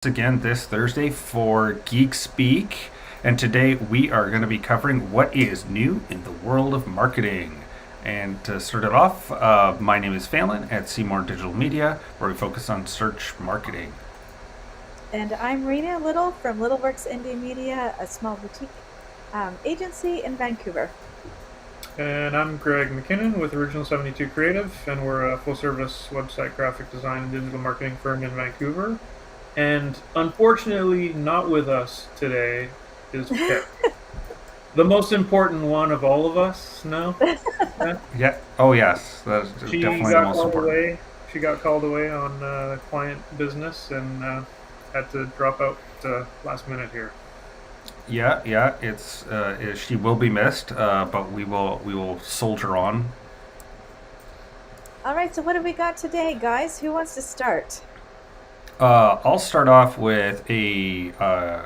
Again this Thursday for Geek Speak, and today we are going to be covering what is new in the world of marketing. And to start it off, my name is Phelan at Seymour Digital Media, where we focus on search marketing. And I'm Rena Little from Littleworks Indie Media, a small boutique agency in Vancouver. And I'm Greg McKinnon with Original 72 Creative, and we're a full-service website graphic design and digital marketing firm in Vancouver. And unfortunately, not with us today is Pip. The most important one of all of us, no? Yeah. Oh, yes. That's She definitely the got most called important. away. She got called away on client business and had to drop out last minute here. Yeah. She will be missed, but we will soldier on. All right, so what have we got today, guys? Who wants to start? I'll start off with I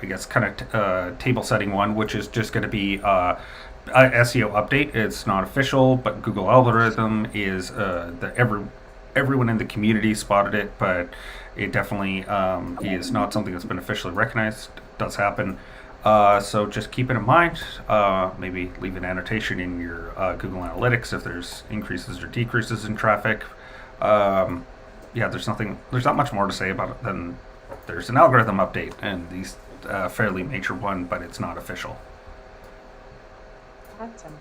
guess, kind of table setting one, which is just going to be a SEO update. It's not official, but Google algorithm is everyone in the community spotted it, but it definitely is not something that's been officially recognized. It does happen. So just keep it in mind. Maybe leave an annotation in your Google Analytics if there's increases or decreases in traffic. Yeah, there's not much more to say about it than there's an algorithm update, and these fairly major one, but it's not official. Awesome.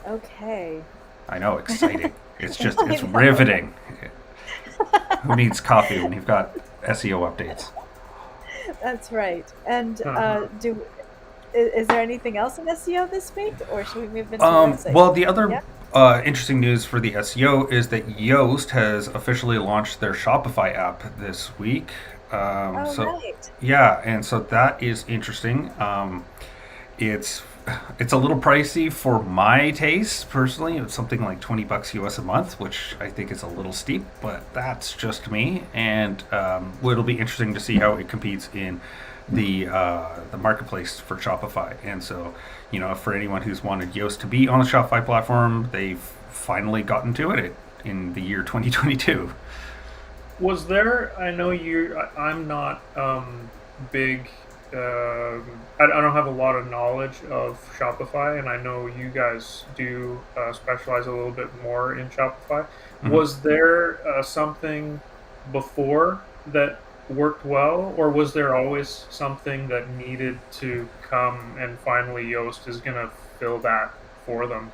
Okay. I know, exciting. It's riveting. Who needs coffee when you've got SEO updates? That's right. And Uh-huh. is there anything else in SEO this week, or should we move into the website? Well, the other Yeah. interesting news for the SEO is that Yoast has officially launched their Shopify app this week. Oh, So right. yeah, and so that is interesting. It's it's a little pricey for my taste personally. It's something like $20 US a month, which I think is a little steep, but that's just me. And it'll be interesting to see how it competes in the marketplace for Shopify. And so, for anyone who's wanted Yoast to be on the Shopify platform, they've finally gotten to it in the year 2022. Was there? I know I'm not big. I don't have a lot of knowledge of Shopify, and I know you guys do specialize a little bit more in Shopify. Mhm. Was there something before that worked well, or was there always something that needed to come, and finally Yoast is going to fill that for them?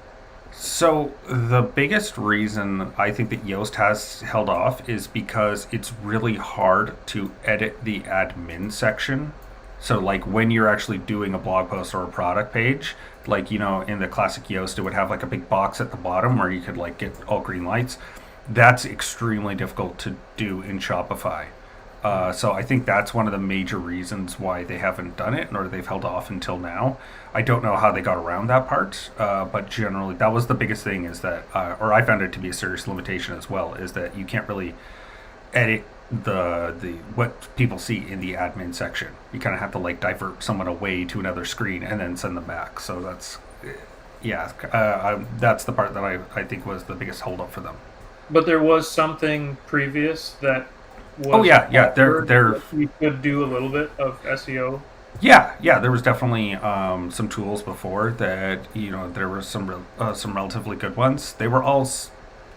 So the biggest reason I think that Yoast has held off is because it's really hard to edit the admin section. So like when you're actually doing a blog post or a product page, like in the classic Yoast, it would have like a big box at the bottom where you could like get all green lights. That's extremely difficult to do in Shopify. So I think that's one of the major reasons why they haven't done it, or they've held off until now. I don't know how they got around that part, but generally that was the biggest thing. Is that, or I found it to be a serious limitation as well, is that you can't really edit the what people see in the admin section. You kind of have to like divert someone away to another screen and then send them back. So yeah, that's the part that I think was the biggest holdup for them. But there was something previous that Oh was yeah, offered they're that we could do a little bit of SEO. yeah. There was definitely some tools before that. There were some relatively good ones. They were all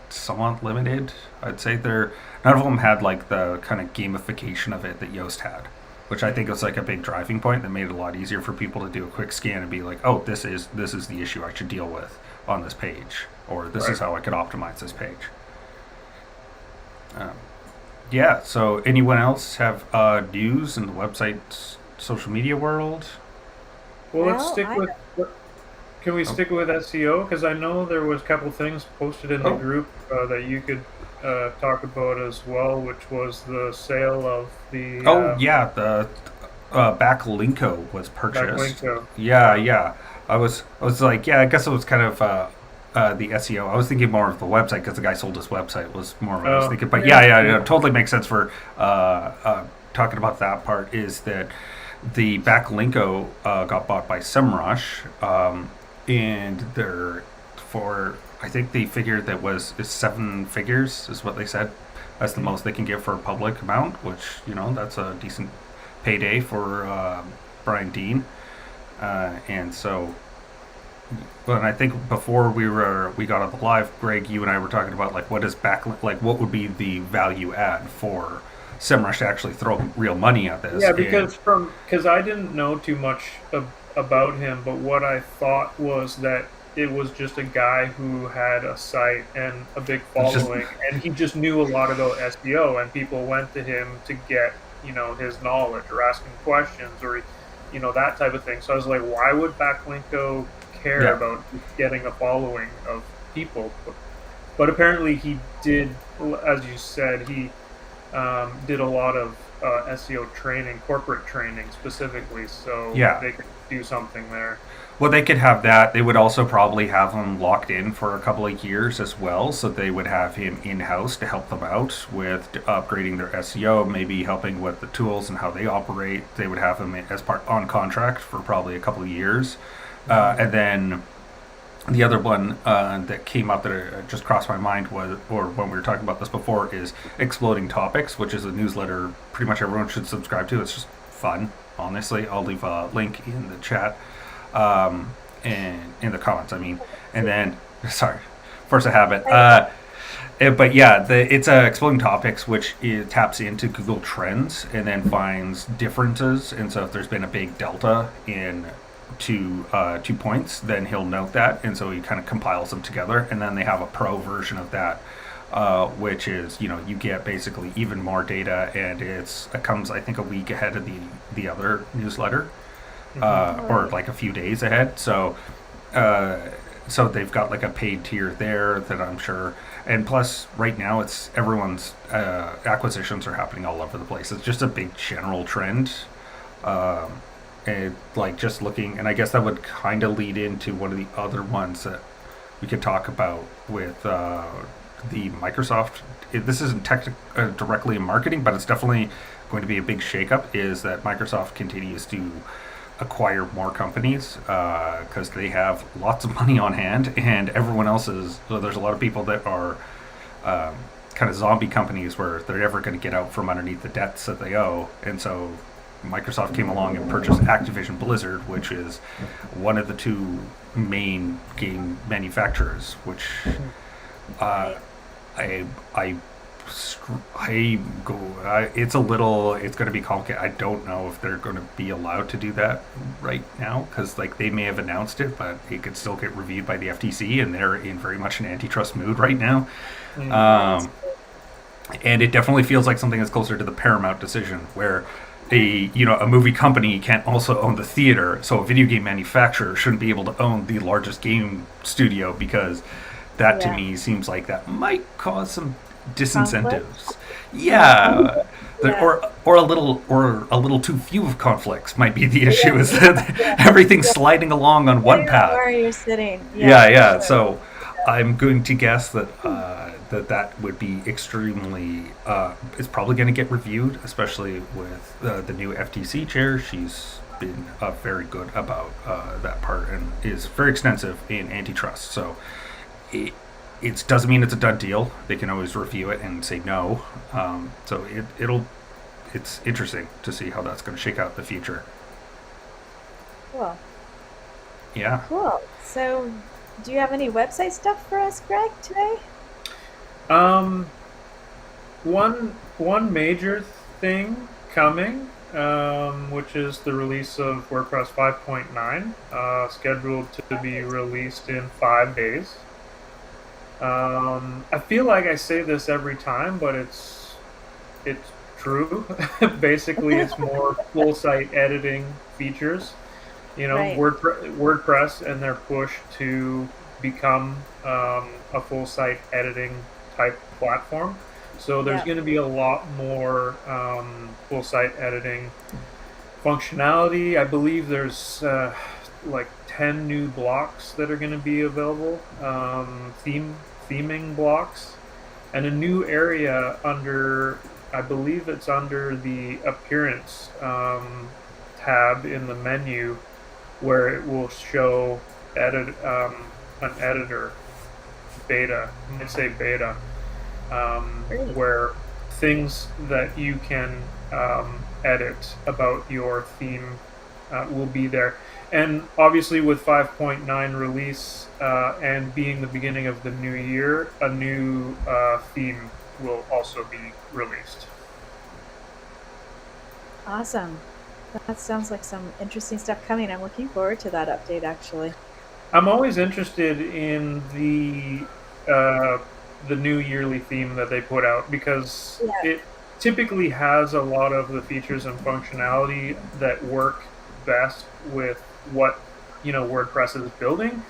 somewhat limited. I'd say none of them had like the kind of gamification of it that Yoast had, which I think was like a big driving point that made it a lot easier for people to do a quick scan and be like, oh, this is the issue I should deal with on this page, or this is Right. how I could optimize this page. Um, yeah. So anyone else have news in the website social media world? Well, let's Well, stick I with. Can we Oh, stick with SEO? Because I know there was a couple things posted in the oh, group that you could talk about as well, which was the sale of the oh, yeah. The Backlinko was purchased. backlink. Yeah. Yeah. I was like, yeah. I guess it was kind of the SEO. I was thinking more of the website because the guy sold his website was more of what I was Oh, thinking. But yeah. yeah, it totally makes sense for talking about that part. Is that the Backlinko got bought by SEMrush, and they're for I think the figure that was is 7 figures is what they said That's the most they can get for a public amount, which, that's a decent payday for Brian Dean. And so, but I think before we got on the live, Greg, you and I were talking about like what is backlink, like what would be the value add for SEMrush to actually throw real money at this. Yeah, because I didn't know too much about him, but what I thought was that it was just a guy who had a site and a big following, and he just knew a lot about SEO, and people went to him to get his knowledge or ask him questions or that type of thing. So I was like, why would Backlinko care about getting a following of people? But apparently he did, as you said, he did a lot of SEO training, corporate training specifically, so they could do something there. Well, they could have that. They would also probably have him locked in for a couple of years as well, so they would have him in-house to help them out with upgrading their SEO, maybe helping with the tools and how they operate. They would have him as part on contract for probably a couple of years. And then the other one that came up that just crossed my mind was, or when we were talking about this before, is Exploding Topics, which is a newsletter pretty much everyone should subscribe to. It's just fun, honestly. I'll leave a link in the chat and in the comments. I mean, and then sorry, force of habit. But yeah, it's Exploding Topics, which taps into Google Trends and then finds differences. And so if there's been a big delta in 2 points, then he'll note that, and so he kind of compiles them together. And then they have a pro version of that, which is you get basically even more data, and it comes I think a week ahead of the other newsletter, or like a few days ahead. So they've got like a paid tier there that I'm sure. And plus, right now, it's everyone's acquisitions are happening all over the place. It's just a big general trend. And like just looking, and I guess that would kind of lead into one of the other ones that we could talk about with the Microsoft. This isn't directly in marketing, but it's definitely going to be a big shakeup. Is that Microsoft continues to acquire more companies because they have lots of money on hand, and everyone else is. So there's a lot of people that are kind of zombie companies where they're never going to get out from underneath the debts that they owe, and so Microsoft came along and purchased Activision Blizzard, which is one of the 2 main game manufacturers. Which it's going to be complicated. I don't know if they're going to be allowed to do that right now, because like they may have announced it, but it could still get reviewed by the FTC, and they're in very much an antitrust mood right now. And it definitely feels like something that's closer to the Paramount decision, where a movie company can't also own the theater, so a video game manufacturer shouldn't be able to own the largest game studio, because that to me seems like that might cause some disincentives. Or a little too few of conflicts might be the issue. Is that everything's sliding along on one path. Where you're sitting. Sure. So I'm going to guess that that would be extremely. It's probably going to get reviewed, especially with the new FTC chair. She's been very good about that part and is very extensive in antitrust. So it doesn't mean it's a done deal. They can always review it and say no. So it's interesting to see how that's going to shake out in the future. Cool. Yeah. Cool. So, do you have any website stuff for us, Greg, today? One major thing coming, which is the release of WordPress 5.9, scheduled to be released in 5 days. I feel like I say this every time, but it's true. Basically, it's more full site editing features. Right. WordPress and their push to become a full site editing type platform. So there's going to be a lot more full site editing functionality. I believe there's like 10 new blocks that are going to be available, theming blocks, and a new area under, I believe it's under the appearance tab in the menu, where it will show an editor beta. I say beta, where things that you can edit about your theme will be there. And obviously, with 5.9 release and being the beginning of the new year, a new theme will also be released. Awesome. That sounds like some interesting stuff coming. I'm looking forward to that update, actually. I'm always interested in the new yearly theme that they put out because Yeah. it typically has a lot of the features and functionality that work best with what WordPress is building.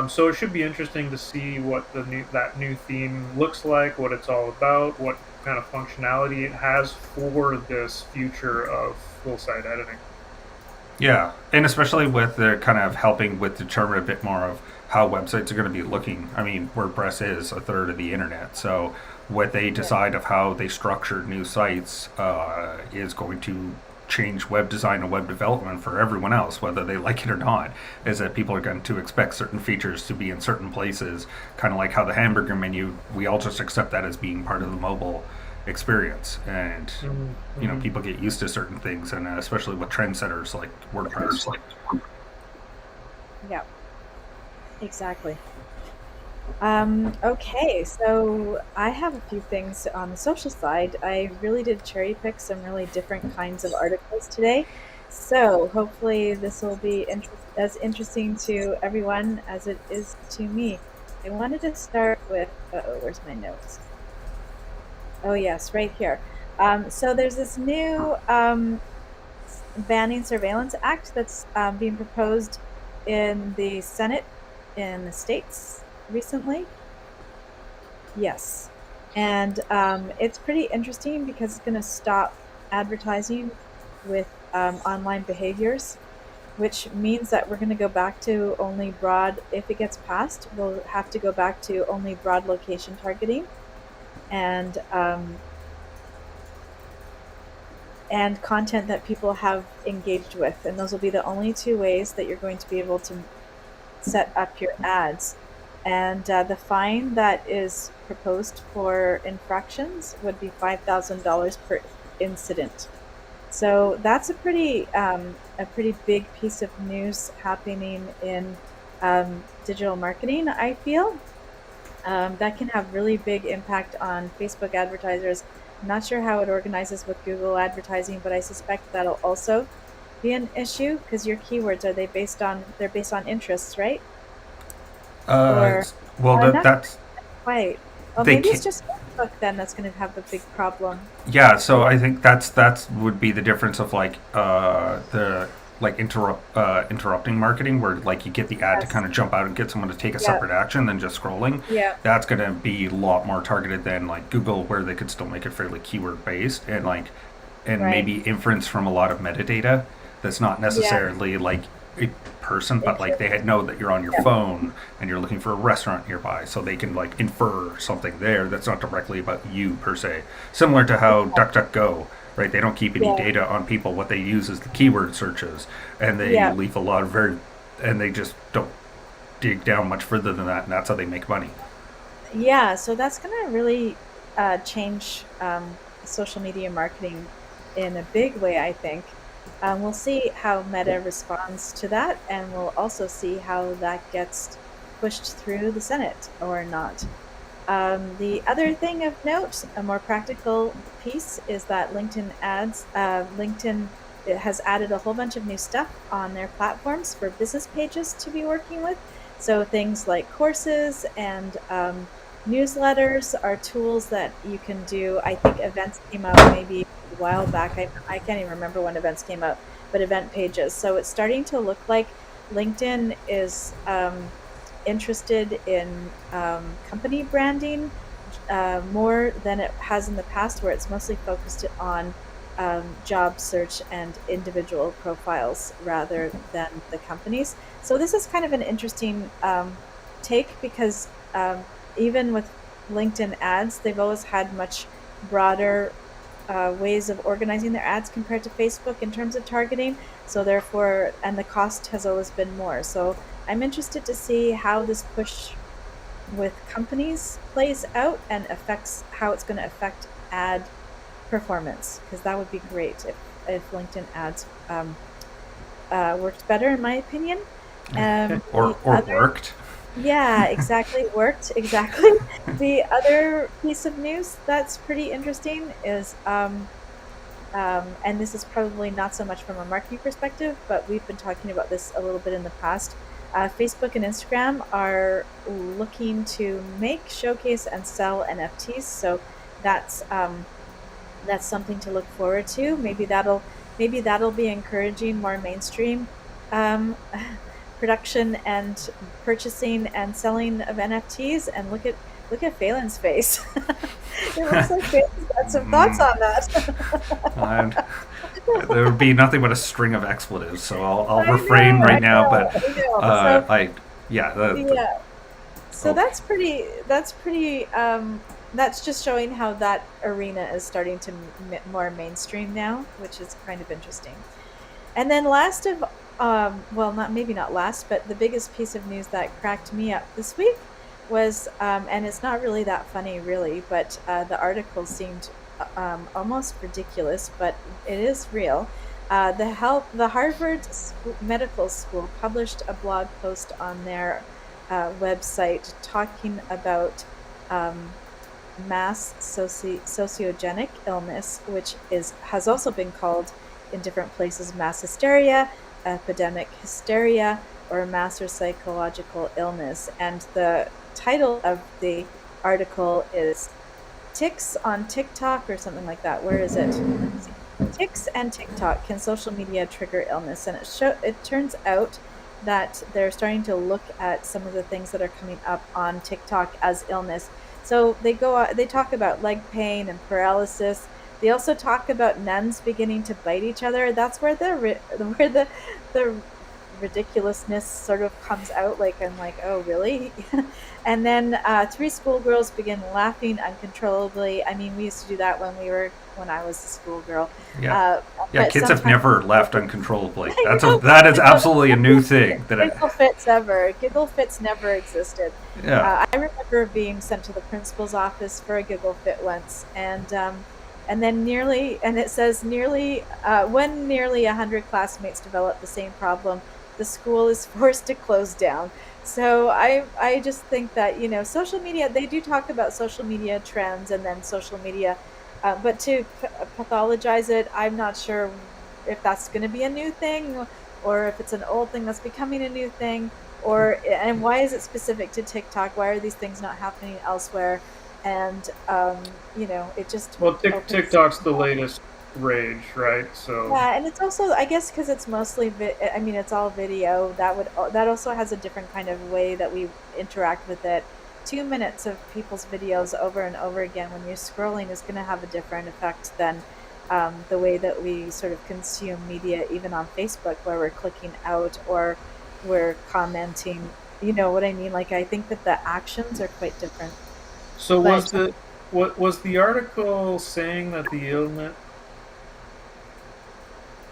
So it should be interesting to see what that new theme looks like, what it's all about, what kind of functionality it has for this future of full site editing. Yeah, and especially with the kind of helping with determine a bit more of how websites are going to be looking. I mean, WordPress is a third of the internet, so what they decide of how they structure new sites is going to change web design and web development for everyone else, whether they like it or not. Is that people are going to expect certain features to be in certain places, kind of like how the hamburger menu. We all just accept that as being part of the mobile experience, and Mm-hmm. people get used to certain things, and especially with trendsetters like WordPress. Yeah, exactly. Okay, so I have a few things on the social side. I really did cherry pick some really different kinds of articles today. So hopefully this will be as interesting to everyone as it is to me. I wanted to start with, where's my notes? Oh, yes, right here. So there's this new banning surveillance act that's being proposed in the Senate in the States recently. Yes. And it's pretty interesting because it's going to stop advertising with online behaviors, which means that we're going to go back to only broad, if it gets passed, we'll have to go back to only broad location targeting and and content that people have engaged with. And those will be the only two ways that you're going to be able to set up your ads. And the fine that is proposed for infractions would be $5,000 per incident. So that's a pretty big piece of news happening in digital marketing. I feel that can have really big impact on Facebook advertisers. I'm not sure how it organizes with Google advertising, but I suspect that'll also be an issue because your keywords they're based on interests, right? Uh, Or well, not that's quite. Well, they maybe it's can. just Facebook then that's going to have the big problem. Yeah, so Or I think that's would be the difference of like the like interrupting marketing, where like you get the ad to yes, kind of jump out and get someone to take a yeah, separate action than just scrolling. yeah, That's going to be a lot more targeted than like Google, where they could still make it fairly keyword based, and right, maybe inference from a lot of metadata that's not yeah, necessarily like a person, but like interest, they had know that you're on your yeah, phone and you're looking for a restaurant nearby, so they can like infer something there that's not directly about you per se. Similar to how DuckDuckGo, right? They don't keep any yeah, data on people. What they use is the keyword searches, and they yeah. leave a lot of and they just don't dig down much further than that, and that's how they make money. Yeah, so that's going to really change social media marketing in a big way, I think. We'll see how Meta responds to that, and we'll also see how that gets pushed through the Senate or not. The other thing of note, a more practical piece, is that LinkedIn it has added a whole bunch of new stuff on their platforms for business pages to be working with. So things like courses and newsletters are tools that you can do. I think events came out maybe a while back. I can't even remember when events came out, but event pages. So it's starting to look like LinkedIn is interested in company branding more than it has in the past, where it's mostly focused on job search and individual profiles rather than the companies. So this is kind of an interesting take because even with LinkedIn ads, they've always had much broader ways of organizing their ads compared to Facebook in terms of targeting. So therefore, and the cost has always been more. So I'm interested to see how this push with companies plays out and affects how it's going to affect ad performance, because that would be great if LinkedIn ads worked better, in my opinion. The Or other, worked. yeah, exactly, worked exactly. The other piece of news that's pretty interesting is, and this is probably not so much from a marketing perspective, but we've been talking about this a little bit in the past. Facebook and Instagram are looking to make, showcase, and sell NFTs. So that's that's something to look forward to. Maybe that'll be encouraging more mainstream um, production and purchasing and selling of NFTs. And look at Phelan's face. It looks like Phelan's got some thoughts on that. And there would be nothing but a string of expletives, so I'll I know, refrain right I now. know, But I know. So I, yeah, yeah, so oh, that's pretty. That's pretty. That's just showing how that arena is starting to more mainstream now, which is kind of interesting. And then last of, well, not maybe not last, but the biggest piece of news that cracked me up this week was, and it's not really that funny, really, but the article seemed almost ridiculous, but it is real. The Harvard Medical School published a blog post on their website talking about um, mass sociogenic illness, which is has also been called in different places mass hysteria, epidemic hysteria, or mass or psychological illness. And the title of the article is "Ticks on TikTok" or something like that. Where is it? Let me see. Ticks and TikTok, can social media trigger illness? And it turns out that they're starting to look at some of the things that are coming up on TikTok as illness. So they talk about leg pain and paralysis. They also talk about nuns beginning to bite each other. That's where the ridiculousness sort of comes out. Like, I'm like, oh really? And then three schoolgirls begin laughing uncontrollably. I mean, we used to do that when I was a schoolgirl. yeah, Uh, yeah. but Kids have sometimes never laughed uncontrollably. I know That is the most absolutely a new thing. stupidest giggle fits ever. Giggle fits never existed. Yeah, I remember being sent to the principal's office for a giggle fit once, and then it says when nearly 100 classmates develop the same problem, the school is forced to close down. So I just think that, social media, they do talk about social media trends and then social media, but to pathologize it, I'm not sure if that's going to be a new thing, or if it's an old thing that's becoming a new thing, and why is it specific to TikTok? Why are these things not happening elsewhere? And it just Well, opens. TikTok's the latest rage, right? So Yeah, and it's also, I guess, because it's mostly I mean, it's all video. That also has a different kind of way that we interact with it. 2 minutes of people's videos over and over again when you're scrolling is going to have a different effect than the way that we sort of consume media, even on Facebook, where we're clicking out or we're commenting. You know what I mean? Like, I think that the actions are quite different. So But what was the article saying that the illness?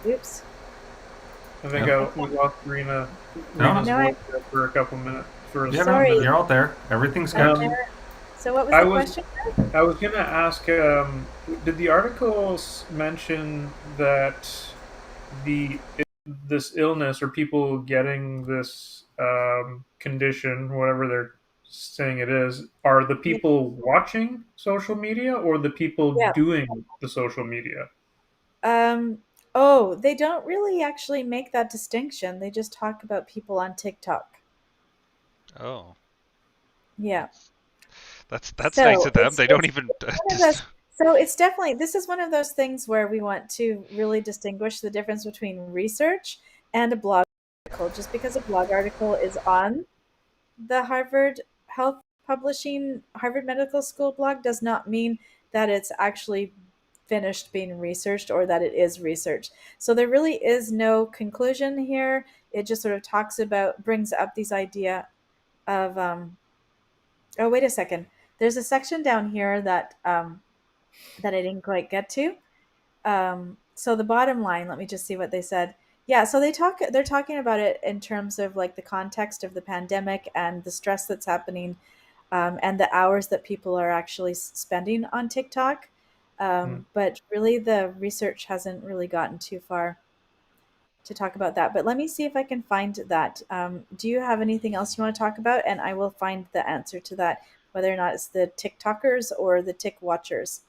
oops, I think yep. we lost No, Rena's no, voice there for a couple minutes for a yeah, no, sorry, minute. you're all there. Everything's I'm good. Um, there. So what was I the was question? I was gonna ask, did the articles mention that the this illness or people getting this condition, whatever they're saying it is, are the Yeah. people watching social media or the people Yeah. doing the social media? Um, oh, they don't really actually make that distinction. They just talk about people on TikTok. Oh, Yeah. that's that's nice So of them. They don't even it's one of just. those. So it's definitely, this is one of those things where we want to really distinguish the difference between research and a blog article. Just because a blog article is on the Harvard Medical School blog does not mean that it's actually finished being researched or that it is research. So there really is no conclusion here. It just sort of brings up these idea of, oh, wait a second. There's a section down here that I didn't quite get to. So the bottom line, let me just see what they said. Yeah, so they're talking about it in terms of like the context of the pandemic and the stress that's happening, and the hours that people are actually spending on TikTok. Mm. But really, the research hasn't really gotten too far to talk about that. But let me see if I can find that. Do you have anything else you want to talk about? And I will find the answer to that, whether or not it's the TikTokers or the Tick Watchers.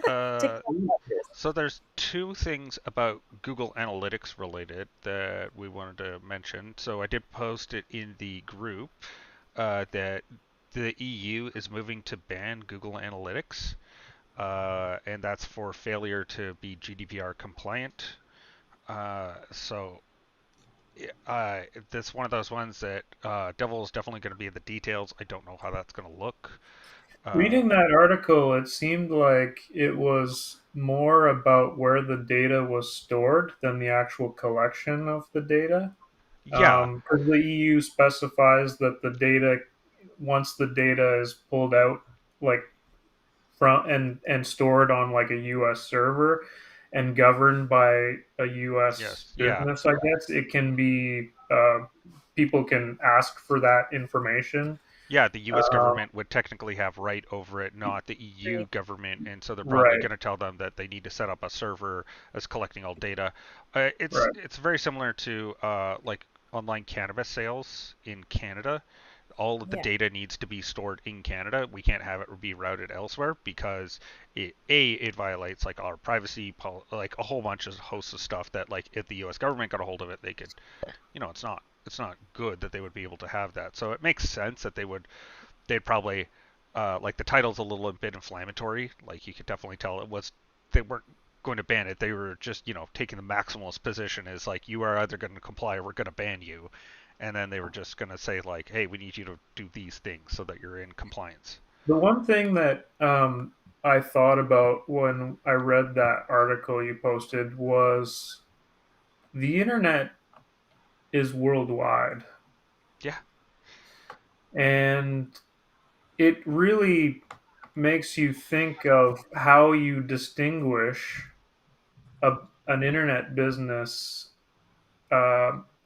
Uh, TikTok watchers. so there's two things about Google Analytics related that we wanted to mention. So I did post it in the group that the EU is moving to ban Google Analytics, and that's for failure to be GDPR compliant. So that's one of those ones that devil is definitely going to be in the details. I don't know how that's going to look. Uh, Reading that article, it seemed like it was more about where the data was stored than the actual collection of the data. yeah, Because the EU specifies that the data, once the data is pulled out, like from and stored on like a US server and governed by a US yes, yeah. business, I guess it can be people can ask for that information. Yeah, the U.S. Uh, government would technically have right over it, not the EU government, and so they're probably right, going to tell them that they need to set up a server that's collecting all data. right. It's very similar to like online cannabis sales in Canada. All of the Yeah. data needs to be stored in Canada. We can't have it be routed elsewhere because it violates like our privacy, like a whole bunch of hosts of stuff that like if the U.S. government got a hold of it, they could, it's not good that they would be able to have that. So it makes sense that they'd probably like the title's a little bit inflammatory. Like you could definitely tell they weren't going to ban it. They were just taking the maximalist position as like you are either going to comply or we're going to ban you, and then they were just going to say like, hey, we need you to do these things so that you're in compliance. The one thing that I thought about when I read that article you posted was the internet is worldwide, Yeah, and it really makes you think of how you distinguish a, an internet business.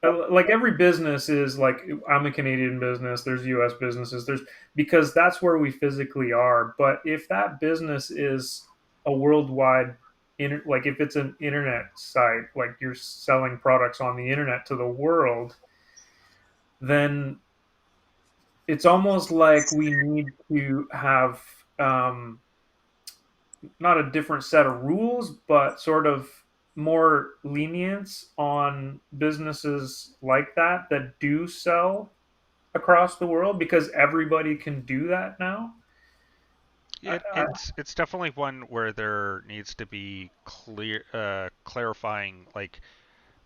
Like every business is like I'm a Canadian business. There's U.S. businesses. There's because that's where we physically are. But if that business is a worldwide, like if it's an internet site, like you're selling products on the internet to the world, then it's almost like we need to have um, not a different set of rules, but sort of more lenience on businesses like that do sell across the world because everybody can do that now. it's definitely one where there needs to be clarifying like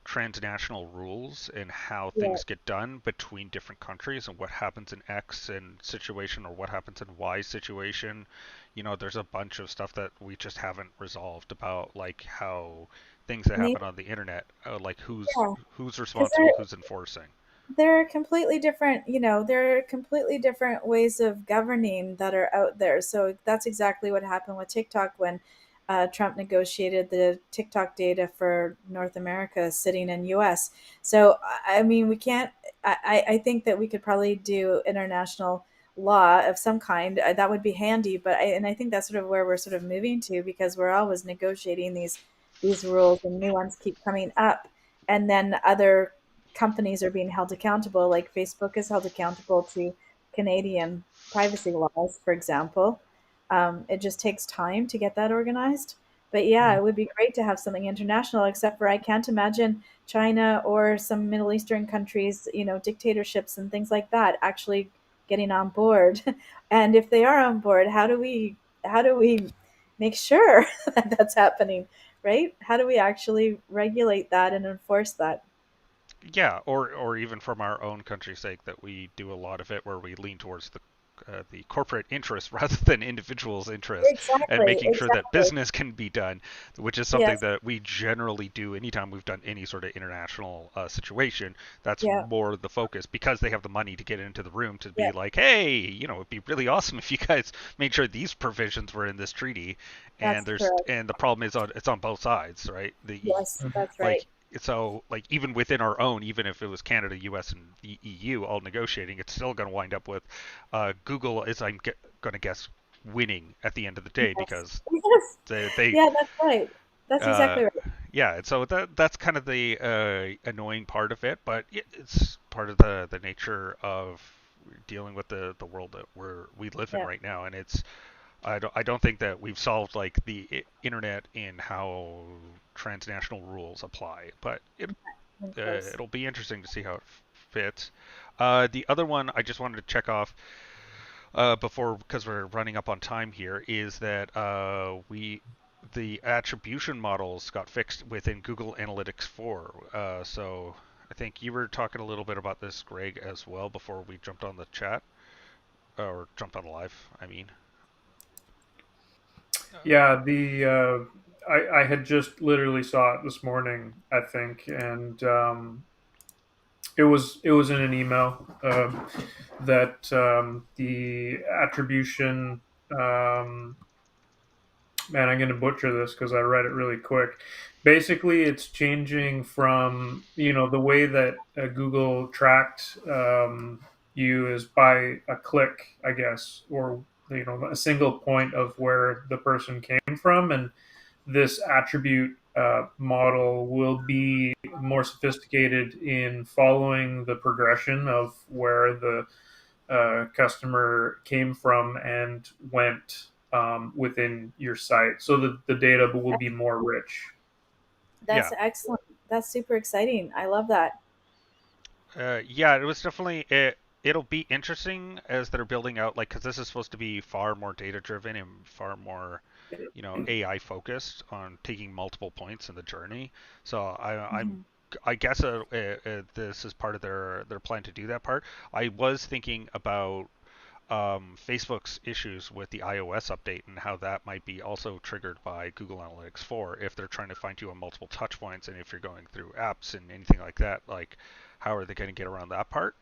transnational rules and how Yeah. things get done between different countries and what happens in X and situation or what happens in Y situation. There's a bunch of stuff that we just haven't resolved about like how things that Maybe, happen on the internet, like yeah. who's Because responsible, who's enforcing. there are completely different, there are completely different ways of governing that are out there. So that's exactly what happened with TikTok when Trump negotiated the TikTok data for North America sitting in US. So I mean, we can't. I think that we could probably do international law of some kind. That would be handy. And I think that's sort of where we're sort of moving to because we're always negotiating these rules and new ones keep coming up, and then other companies are being held accountable, like Facebook is held accountable to Canadian privacy laws, for example. It just takes time to get that organized. But yeah, it would be great to have something international, except for I can't imagine China or some Middle Eastern countries, dictatorships and things like that actually getting on board. And if they are on board, how do we make sure that that's happening, right? How do we actually regulate that and enforce that? Yeah, or even from our own country's sake, that we do a lot of it where we lean towards the corporate interest rather than individuals' interest, and Exactly, making sure that exactly. business can be done, which is something Yes, that we generally do anytime we've done any sort of international situation. That's yeah, more the focus because they have the money to get into the room to yeah, be like, hey, it'd be really awesome if you guys made sure these provisions were in this treaty, and that's correct. the problem is it's on both sides, right? Yes, that's right. Like so like even within our own, even if it was Canada, US, and the EU all negotiating, it's still going to wind up with Google, as I'm going to guess, winning at the end of the day Yes. because Yes. they Yeah, that's right. That's uh, exactly right. yeah, and so that's kind of the annoying part of it, but it's part of the nature of dealing with the world that we live in Yeah, right now, and it's I don't think that we've solved like the internet in how transnational rules apply, but I'm close. it'll be interesting to see how it fits. The other one I just wanted to check off before, because we're running up on time here, is that we the attribution models got fixed within Google Analytics 4. So I think you were talking a little bit about this, Greg, as well before we jumped on the chat or jumped on live. I mean, Yeah, I had just literally saw it this morning, I think, and it was in an email that the attribution. Man, I'm going to butcher this because I read it really quick. Basically, it's changing from the way that Google tracked you is by a click, I guess, or a single point of where the person came from, and this attribute model will be more sophisticated in following the progression of where the customer came from and went within your site. So the data will be more rich. That's yeah, excellent. That's super exciting. I love that. yeah, it was definitely it. It'll be interesting as they're building out, like, because this is supposed to be far more data driven and far more, AI focused on taking multiple points in the journey. So Mhm. I guess this is part of their plan to do that part. I was thinking about Facebook's issues with the iOS update and how that might be also triggered by Google Analytics 4 if they're trying to find you on multiple touch points, and if you're going through apps and anything like that, like how are they going to get around that part?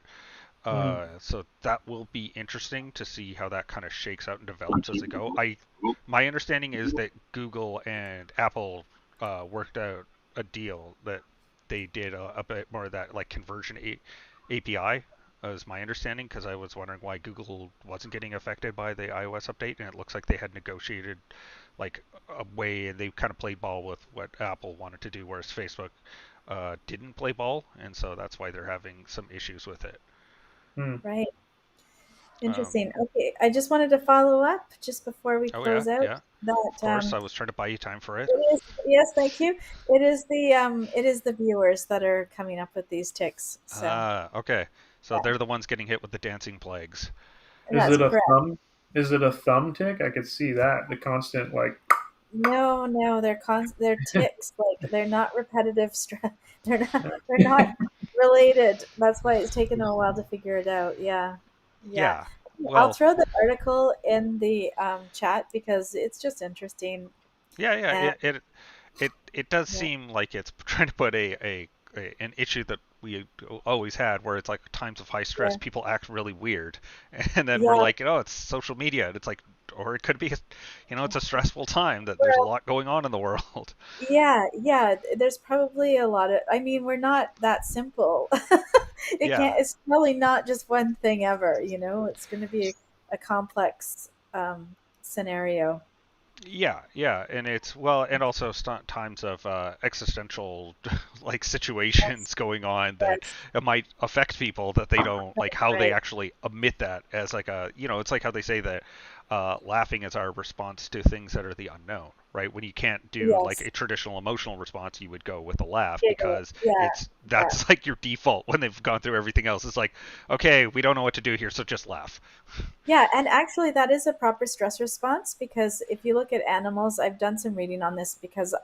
Mm. So that will be interesting to see how that kind of shakes out and develops as it go. My understanding is that Google and Apple worked out a deal that they did a bit more of that like conversion API. Is my understanding, because I was wondering why Google wasn't getting affected by the iOS update, and it looks like they had negotiated like a way, and they kind of played ball with what Apple wanted to do, whereas Facebook didn't play ball, and so that's why they're having some issues with it. Mm. Right. Um, Interesting. Okay. I just wanted to follow up just before we oh yeah, close out yeah. that Of course, I was trying to buy you time for it. it is, yes, thank you. It is the viewers that are coming up with these ticks. So Ah, okay. So yeah, they're the ones getting hit with the dancing plagues. Is that's it a correct. thumb? Is it a thumb tick? I could see that the constant like. No, no, they're ticks. Like they're not repetitive stress. They're not related. That's why it's taken a while to figure it out. Yeah, yeah. Yeah. I'll Well, throw the article in the chat because it's just interesting. yeah, yeah. And It does yeah, seem like it's trying to put an issue that we always had, where it's like times of high stress, yeah, people act really weird, and then we're yeah. like, oh, it's social media, and it's like, or it could be, it's a stressful time that there's a lot going on in the world. Yeah, yeah, there's probably a lot of, I mean, we're not that simple. It Yeah. can't, it's probably not just one thing ever, it's going to be a complex scenario. Yeah, yeah, and it's well, and also times of existential like situations Yes, going on that yes, it might affect people that they don't like how they right. actually omit that as like it's like how they say that laughing is our response to things that are the unknown, right? When you can't do like Yes, a traditional emotional response, you would go with a laugh giggle. because Yeah, it's yeah. that's like your default when they've gone through everything else. It's like, okay, we don't know what to do here, so just laugh. Yeah, and actually, that is a proper stress response because if you look at animals, I've done some reading on this because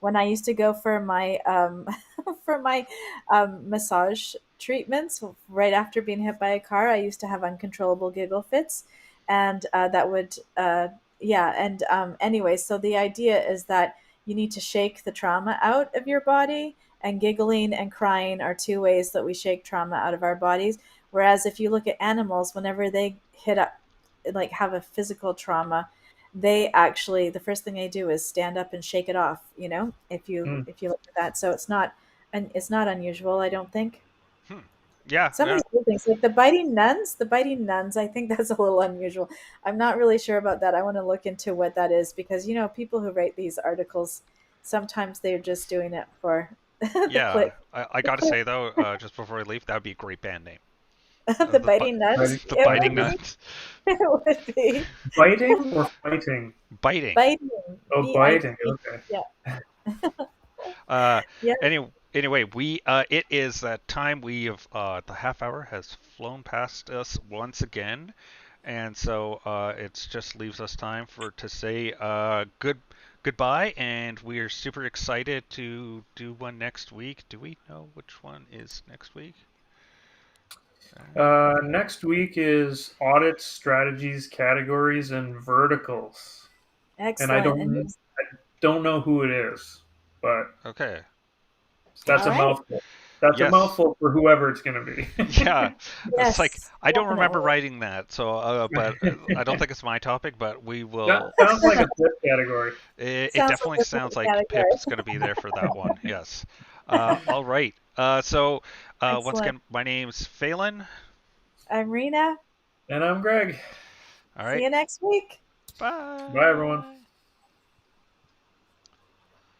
when I used to go for my for my massage treatments right after being hit by a car, I used to have uncontrollable giggle fits, and that would yeah. And anyway, so the idea is that you need to shake the trauma out of your body, and giggling and crying are two ways that we shake trauma out of our bodies. Whereas if you look at animals, whenever they hit up, like have a physical trauma, they actually the first thing they do is stand up and shake it off. If you Mm. if you look at that, so it's not and it's not unusual. I don't think. Hmm. Yeah, Some of yeah, these other things, like the biting nuns, I think that's a little unusual. I'm not really sure about that. I want to look into what that is because, people who write these articles, sometimes they're just doing it for the yeah. click, I the gotta click, say though, just before we leave, that would be a great band name. the The biting nuns. Biting, the It biting would biting, be, nuts. it would be biting or fighting? Biting. biting, Oh, biting. BIT. Okay. Yeah. Uh, Yeah. anyway, we it is that time. We have the half hour has flown past us once again, and so it just leaves us time to say goodbye, and we're super excited to do one next week. Do we know which one is next week? Next week is audits, strategies, categories, and verticals. And I Excellent. And don't know who it is, but Okay. that's all a right. mouthful. That's a Yes. mouthful for whoever it's going to be. Yeah, it's like Yes, I don't remember definitely. writing that, so but I don't think it's my topic, but we will. Sounds like a flip category. It Sounds like definitely a sounds perfect like category. Pip's going to be there for that one. Yes. All right. So once Excellent. again, my name's Phelan. I'm Rena. And I'm Greg. All See right. you next week. Bye, everyone. Bye.